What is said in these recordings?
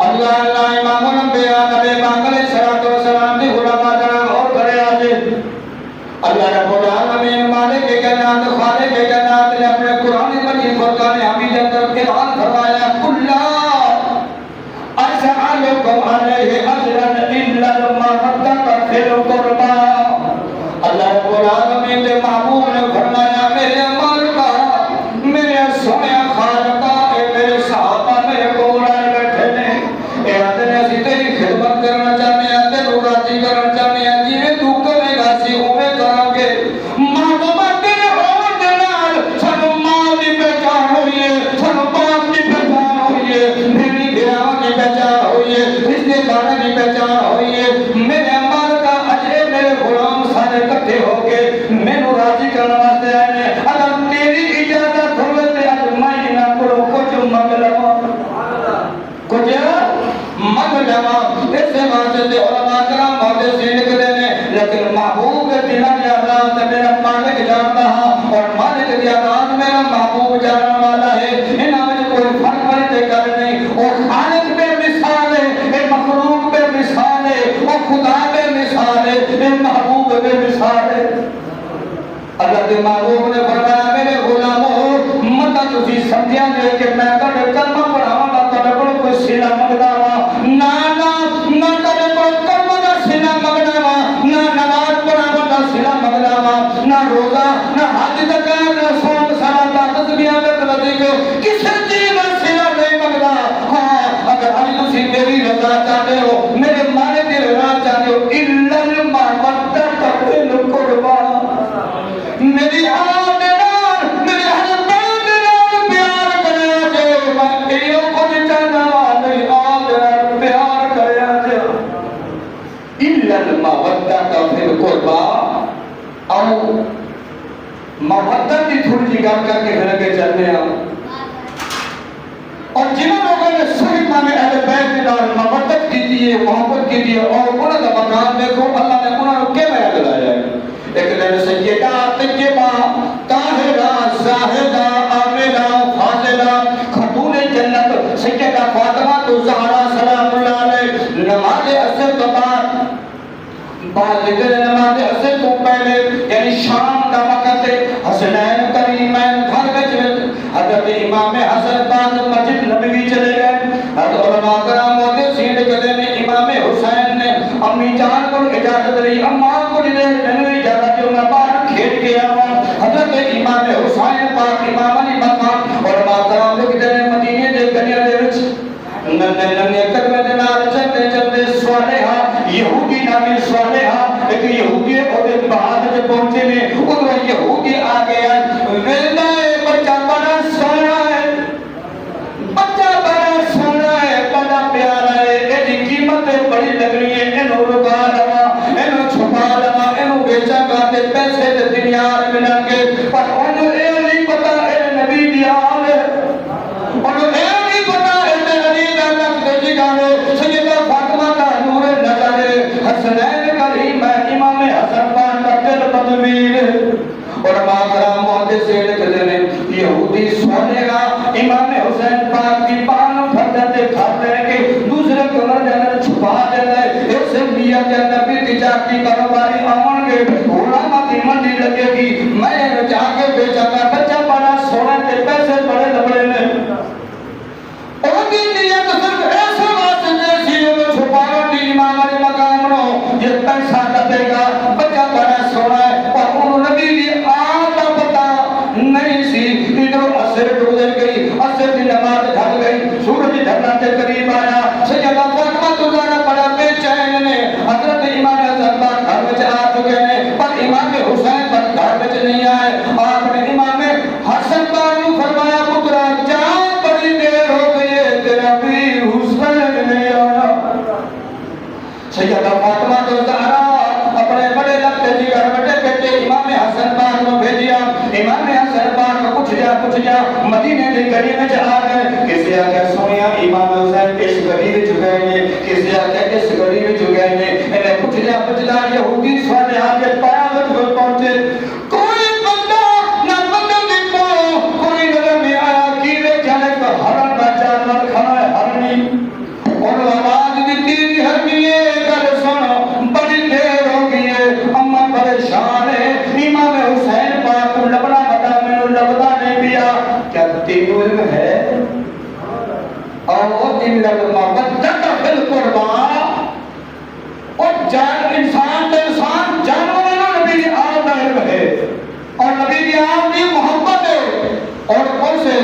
اللہ اللہ امام الانبیاء نبی پاک علیہ الصلوۃ والسلام دی علماء کرام اور کرے آج اللہ رب العالمین مالک کائنات خالق کائنات نے اپنے قرآن مجید فرقان حمید اندر اعلان فرمایا کلا اسألکم علیہ اجرا الا المودۃ فی القربى اللہ رب العالمین کے محبوب نے فرمایا میرے اعمال کا میرے سونے خالقہ میرے صحابہ میرے کول آئے بیٹھے نے اے آدھے اسی تیری خدمت کرنا چاہتے ہیں تیرو راضی کرنا چاہتے ہیں جیویں تو کرے گا سی اوے کرو گے محبت تیرے ہون دے نال سانو ماں دی پہچان ہوئی ہے سانو باپ دی پہچان ہوئی ہے میری بیاہ کی پہچان ہوئی ہے رشتے دار کی پہچان ہوئی ہے میرے اعمال کا اجر میرے غلام سارے اکٹھے ہو کے مینوں راضی کرنے واسطے آئے نے اگر تیری اجازت ہوے تے اج میں نہ کرو کچھ منگ لواں کچھ منگ لواں اس واسطے تے علماء کرام محدثین لکھتے ہیں لیکن محبوب کے دلوں کی آواز میرا مالک جانتا ہے اور مالک کی آواز میرا محبوب جاننے والا ہے انہاں میں کوئی فرق نہیں کر نہیں اور خالق بے مثال ہے اے مخلوق بے مثال ہے وہ خدا بے مثال ہے اے محبوب بے مثال ہے اللہ کے محبوب نے فرمایا میرے غلاموں مت تسی سمجھیا جے کہ میں کدے کلمہ پڑھاواں گا تہاڈے کول کوئی سلا منگدا وا نا نا نہ کدے کوئی کلمہ دا سلا منگدا وا نہ نماز پڑھاواں دا سلا منگدا وا نہ روزہ نہ حج زکات نہ صوم صلات تسبیح وظیفے کسی چیز دا سلا نہیں منگدا ہاں اگر اج تسی میری رضا چاہتے ہو میرے مالک دی رضا چاہتے ہو الا المودۃ فی القربى میری آن دینار میری حضرتان دینار پیار کریا جے میں ایو کچھ چاہنا میری آن دینار پیار کریا جے الا المودۃ فی القربى اور محبت کی تھوڑی سی گل کر کے پھر کے چلتے ہیں اور جنہوں لوگوں نے صحیح معنی اہل بیت کے نال محبت کی ہے محبت کی ہے اور انہوں کا مقام دیکھو اللہ نے انہوں کو کیوں دلایا ہے ایک دن سیدہ طیبہ طاہرہ زاہدہ عامرہ فاضلہ خاتون جنت سیدہ فاطمہ الزہرا سلام اللہ علیہ نماز عصر کے بعد نماز عصر تو پہلے یعنی شام کا وقت حسنین کریمین گھر میں حضرت امام حسن پاک مسجد نبوی چلے گئے حضرت علماء کرام محدثین کہتے ہیں امام حسین نے امی جان کو اجازت دی اماں کو دے نبوی اجازت جو میں باہر کھیل گیا ہوں حضرت امام حسین پاک امام علی مقام علماء کرام کہتے ہیں مدینے دے گلیاں دے وچ ننے قدمے دے نال چلتے چلتے صالحہ یہودی نامی صالحہ ایک یہودی اور بعد جب پہنچے نے ادھر یہودی آ گیا ویلا بچہ بڑا سونا ہے بچہ بڑا سونا ہے بڑا پیارا ہے ایدی قیمت بڑی لگنی ہے انہوں رکا لوا انہوں چھپا لوا انہوں بیچا گاتے پیسے دے دنیار ملن گے پر انہوں اے نہیں پتا اے نبی دی آل ہے انہوں اے نہیں پتا اے نبی دا لفظ جگانے سیدہ فاطمہ کا نور نظر حسنین کریم امام حسن پاک کا دل بدویر علماء کرام محدثین کہتے ہیں یہودی صالحہ امام حسین پاک کی پان پھٹتے کھاتے ہیں کہ دوسرے کمر جنر چھپا دیتا ہے اس نیت کے نبی تجارتی کاروباری آمن گے علماء کی منڈی لگے گی میں جا کے بیچا گا بچہ بڑا سونے کے پیسے بڑے لبڑے میں اور بھی نیت صرف ایسا واسطے جیسی انہوں چھپانا دی امام علی مقام نو یہ پیسہ لبے گا بچہ بڑا سونا ہے اور انہوں نبی دی آتا پتا نہیں سی ادھر عصر گزر گئی عصر کی نماز ڈھل گئی سورج ڈھلنا کے قریب آیا سیدہ فاطمہ الزہرا بڑا بے چین نے حضرت امام حسن پاک گھر میں آ چکے ہیں پر امام حسین پاک گھر میں نہیں آئے آپ نے امام حسن پاک کو فرمایا پترا جا بڑی دیر ہو گئی ہے تیرا پیر حسین نہیں آیا سیدہ فاطمہ الزہرا اپنے بڑے لگتے جی گھر بیٹے بیٹے امام حسن پاک کو بھیجیا امام حسن پاک کو کچھ جا مدینے دی گلی میں آ گئے کسی آگے سنیا امام حسین اس گلی میں گئے ہیں کسی آگے اس گلی میں گئے ہیں انہیں کچھ جا یہودی صالحہ کے پاس پہنچے کوئی بندہ نہ بندہ دیکھو کوئی نظر نہیں آیا کیوے جانے کا ہرن کا جانور کھانا ہے ہرنی اور المودۃ فی القربى، اور جان انسان تے انسان جانور نبی کی آپ کا علم ہے اور نبی کی آپ کی محبت ہے، اور کون سے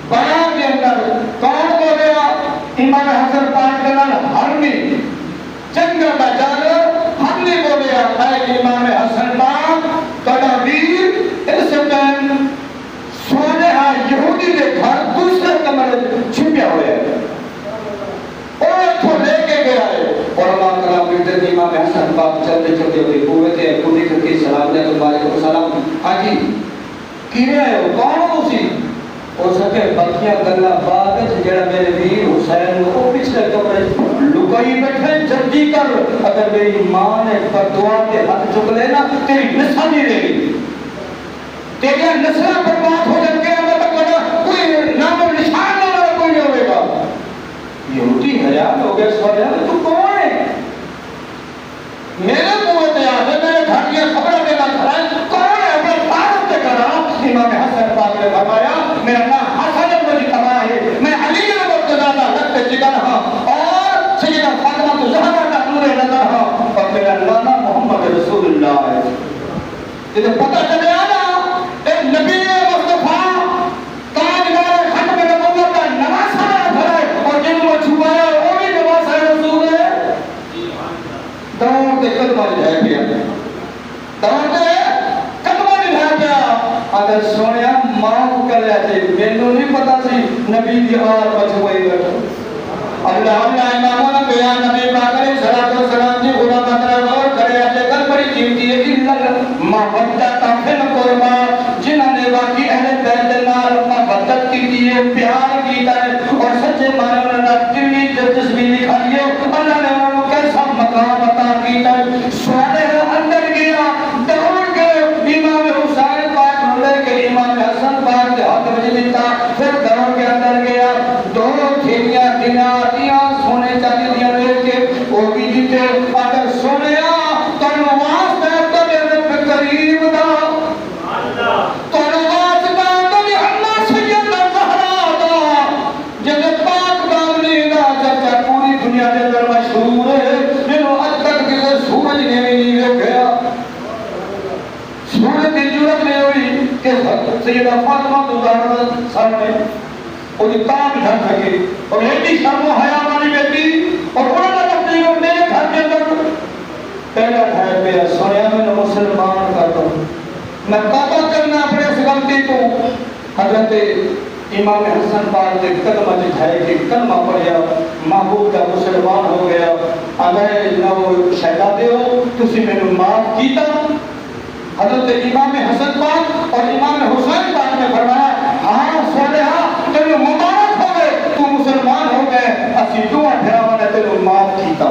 بیان کے اندر کون بولے گا؟ امام حسن پاک کے نال ہرنی جنگل کا جانور ہرنی بولے گا اے امام حسن پاک تدابیر اس ٹائم سونے یہودی کے گھر دوسرے کمرے چھپیا ہوئے ہیں اور تو لے کے گیا ہے، اور اللہ کرام بیٹے دی امام حسن پاک چلتے چلتے ہوئے قوت ہے خودی کی سلام علیکم وعلیکم السلام، ہاں جی کی رہے ہو کون ہو سی؟ ہو سکے بکیاں گلا باغ جڑا میرے ویر حسین کو پچھلے کمرے لکائی بیٹھے جلدی کر، اگر میری ماں نے بدعا کے ہاتھ چک لینا تیری نسل نہیں رہے گی، تیری نسل برباد ہو جائے گی، کوئی نام و نشان نہ کوئی نہیں ہوئے گا۔ یہودی حیران ہو گئے، سوال تو کون ہے؟ میرے قوت یاد ہے، میرے گھر کی خبریں دینا کھڑا ہے، کون ہے؟ اپنے تعارف سے کرا۔ امام حسن پاک نے فرمایا میرا نام حسن المجتبی ہے، میں علی المرتضی لگتے جگر ہاں اور سیدہ فاطمہ زہرا کا نور نظر ہاں، اور میرا نانا محمد رسول اللہ ہے۔ یہ پتہ چلے آنا ایک نبی مصطفیٰ تاجدار ختم نبوت کا نواسا ہے اور جن کو چھپایا وہ بھی نواسا رسول ہے۔ دور کے قدمہ نبھائے پیا، دور کے قدمہ نبھائے پیا، اگر سونیا معاف کر لیتے مینوں نہیں پتا سی نبی دی آل بچوئی بیٹھو۔ اللہ اماموں نے بیان نبی پاک علیہ السلام جی غلام مطلب اور کرے اچھے کل بڑی قیمتی ہے اللہ محبت فی القربى، جنہوں نے واقعی اہل بیت نال محبت کی دیئے پیار کیتا ہے اور سچے معنی انہوں نے دلی دلچسپی دکھائی ہے، اللہ نے انہوں نے کیسا مقام عطا کیتا ہے۔ صالح اندر گیا دوڑ کے امام حسین پاک لے کے امام حسن پاک کے ہاتھ میں دیتا، پھر دوڑ کے اندر گیا، دو تھیلیاں دیناریاں سونے چاندی دیاں لے کے وہ بھی دیتے، اگر سونیا تنو واسطہ تو میرے پہ قریب دا، تنو واسطہ تو بھی اللہ سیدہ زہرا دا، جب پاک دامنی دا چچا پوری دنیا کے اندر مشہور ہے، جنہوں آج تک کسی سورج نے بھی نہیں دیکھا، سورج کی ضرورت نہیں ہوئی کہ سیدہ فاطمہ زہرا سامنے اور یہ کام ڈھل سکے اور ایسی شرم و حیا والی بیٹی اور انہوں نے اپنے کو میرے گھر کے اندر پہلا ٹھہر پہ سویا میں مسلمان کر دوں، میں توبہ کرنا اپنے اس غلطی کو۔ حضرت امام حسن پاک نے کلمہ دکھائے کہ کلمہ پڑھیا محبوب کا مسلمان ہو گیا، اگر نو شہزادے ہو تسی میں نے معاف کیتا۔ حضرت امام حسن پاک اور امام حسین پاک نے فرمایا ہاں صالحہ تینوں مبارک ہو گئے، تو مسلمان ہو گئے، اسی دعا پھراوا نے تینوں معاف کیتا۔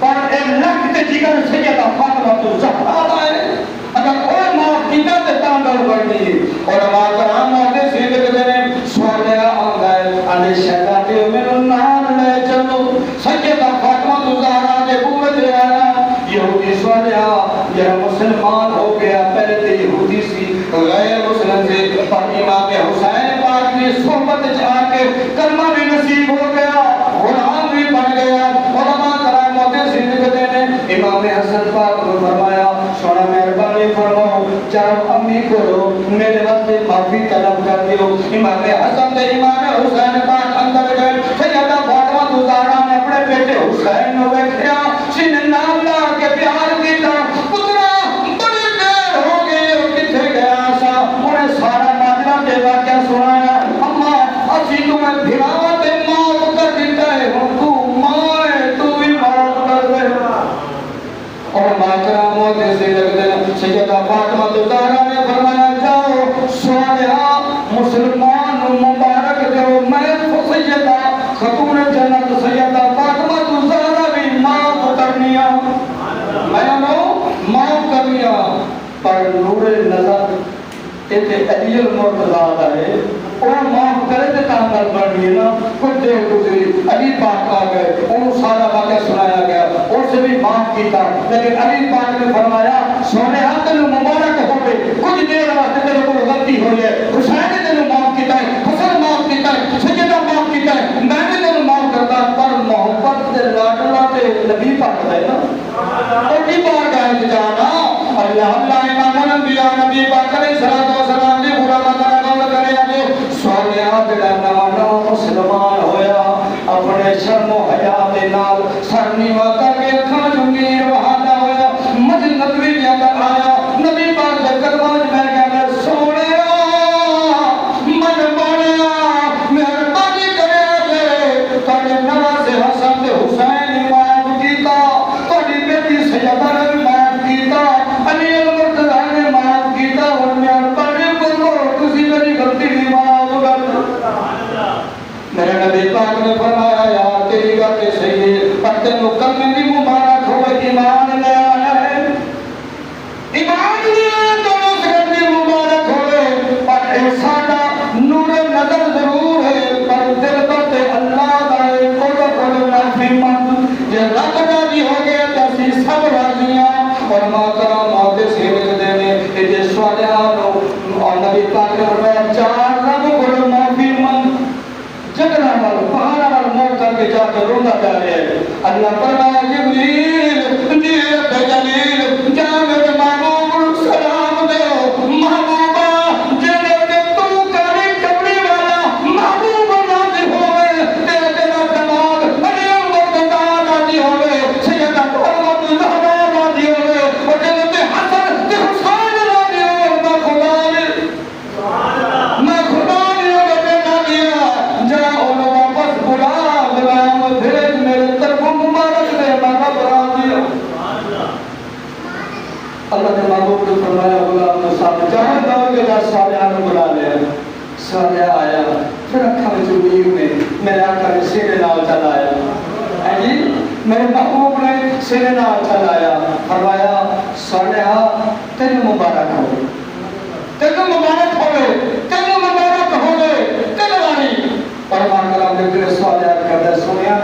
پر ایک لکھ تے جگر سیدہ فاطمہ زہرا ہے، اگر کوئی معاف کیتا تے تاندر بڑھنی ہے، اور ہمارا کرام ہوتے سیدھے کے دنے صالحہ آگئے علی شہزادے میں نام لے چلو، سیدہ فاطمہ زہرا دے قوت آیا، یہودی صالحہ یہ مسلمان ہو گیا، پہلے تے یہودی سی غیر مسلم سے، پر امام حسین پاک کی صحبت جا کے کلمہ بھی نصیب ہو گیا، غلام بھی بن گیا۔ علماء کرام ہوتے سیدھے دینے امام حسن پاک نے فرمایا سونا مہربانی فرماؤ جب امی کو میرے واسطے معافی طلب کر دیو۔ امام حسن تے امام حسین پاک اندر گئے، سیدہ فاطمہ زہرا نے اپنے بیٹے حسین نو دیکھا، سینے نام لا کے پیار کیتا، پترا بڑی دیر ہو گئی کتنے گیا سا، انہیں سارا ماجرا دے واقعہ سنایا، اما اسی تمہیں بھراوت معاف کر دیتا ہے، ہم تو مائے تو بھی معاف کر دے۔ اور ماکرام ہوتے سے لگتے سیدہ فاطمہ زہرا نے فرمایا جاؤ صالحہ مسلمان مبارک دو، میں سیدہ خاتون جنت سیدہ فاطمہ زہرا بھی معاف کرنیا، میں معاف کرنیا، پر نور نظر ایتے علی المرتضی ہے، اور معاف کرے تے تاندر بڑھنی ہے نا، کچھ دیر گزری علی پاک آ گئے، انہوں سارا واقعہ سنایا گیا، اور سے بھی معاف کیتا، لیکن علی پاک نے فرمایا سونے ہاتھ تینوں مبارک ہو گئے، کچھ دیر واسطے تیرے کو غلطی ہو جائے، حسین نے تینوں معاف کیتا ہے، حسن معاف کیتا ہے، سیدہ معاف کیتا ہے، میں نے سر نیوا کر کے اکھاں چوں نیر بہانا ہویا مسجد نبوی دے اندر آیا نبی پاک دے قدماں وچ بیٹھ گیا میں سونیا من مانیا مہربانی کریا جے تواڈے نواسے حسن تے حسین معاف کیتا تواڈی بیٹی سیدہ نے معاف کیتا علی المرتضی نے معاف کیتا ہن مہربانی کرو تسی میری غلطی دی معاف کر میرے نبی پاک نے فرمایا یار تیری بات صحیح ہے پر تینوں کلمے دی مبارک ہو ایمان لے آیا ہے ایمان لے تو اس دی مبارک ہوئے پر انسانا نور نظر ضرور ہے پر دل پر اللہ دا کوئی معافی مند یہ رب راضی ہو گیا تسی سب راضی ہیں اور ماترا موت سے وچ دینے اے جے صالحان اور نبی پاک نے فرمایا چار رب کو معافی مند جگنا وال پہاڑا وال موت کر کے جا کے رونا جا رہے ہیں اللہ فرمایا جبریل جی رب جلیل جا میرے محبوب سلام دو محبوبہ جنت تو کاری کپڑی والا محبوب راضی ہوئے تیرے دل دماغ علی المرتضی راضی ہوئے سیدہ فاطمہ زہرا راضی ہوئے اور جنت حسن تے حسین راضی ہوئے میں خدا اللہ نے محبوب نے فرمایا غلام صاحب جہاں جاؤ گے جا صالحان بلا لے صالح آیا پھر اکھا میں جمیر میں میرے آقا نے سینے نال چلایا جی میرے محبوب نے سینے نال چلایا فرمایا صالحہ تینوں مبارک ہو تینوں مبارک ہوئے تینوں مبارک ہوئے تینوں آنی فرمان کلام نے پھر صالحہ کہتا سنیا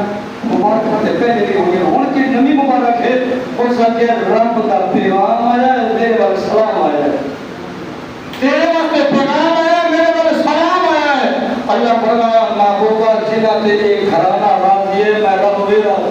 مبارک ہوتے پہلے بھی ہوگئے ہون کی نمی مبارک ہے اور ساتھ یہ رب کا پیغام آیا ہے میرے بار سلام آیا ہے تیرے واسطے پیغام آیا ہے میرے بار سلام آیا ہے اللہ فرمایا محبوبہ جنہ تے ایک گھرانہ راضی ہے میں رب بھی راضی